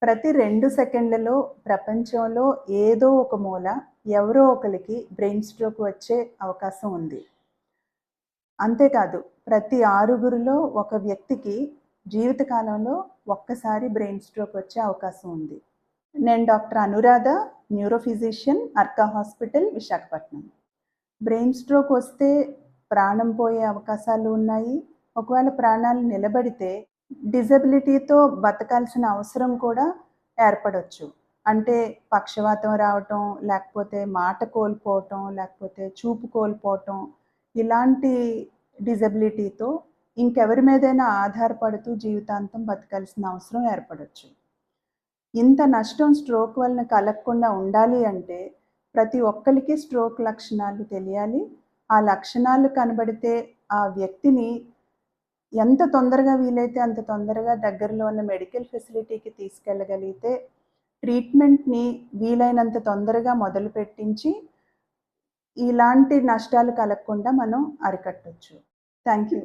ప్రతి 2 సెకండ్లలో ప్రపంచంలో ఏదో ఒక మూల ఎవరో ఒకళ్ళకి బ్రెయిన్ స్ట్రోక్ వచ్చే అవకాశం ఉంది. అంతేకాదు ప్రతి 6గురిలో ఒక వ్యక్తికి జీవితకాలంలో ఒక్కసారి బ్రెయిన్ స్ట్రోక్ వచ్చే అవకాశం ఉంది. నేను doctor Anuradha, neuro physician, Arka hospital, Visakhapatnam. Brain stroke వస్తే ప్రాణం పోయే అవకాశాలు ఉన్నాయి. ఒకవేళ ప్రాణాలు నిలబడితే డిజబిలిటీతో బతకాల్సిన అవసరం కూడా ఏర్పడొచ్చు. అంటే పక్షవాతం రావటం, లేకపోతే మాట కోల్పోవటం, లేకపోతే చూపు కోల్పోవటం, ఇలాంటి డిజబిలిటీతో ఇంకెవరి మీదైనా ఆధారపడుతూ జీవితాంతం బతకాల్సిన అవసరం ఏర్పడొచ్చు. ఇంత నష్టం స్ట్రోక్ వలన కలగకుండా ఉండాలి అంటే ప్రతి ఒక్కళ్ళకి స్ట్రోక్ లక్షణాలు తెలియాలి. ఆ లక్షణాలు కనబడితే ఆ వ్యక్తిని ఎంత తొందరగా వీలైతే అంత తొందరగా దగ్గరలో ఉన్న మెడికల్ ఫెసిలిటీకి తీసుకెళ్ళగలిగితే ట్రీట్మెంట్‌ని వీలైనంత తొందరగా మొదలుపెట్టించి ఇలాంటి నష్టాలు కలగకుండా మనం అరికట్టొచ్చు. Thank you.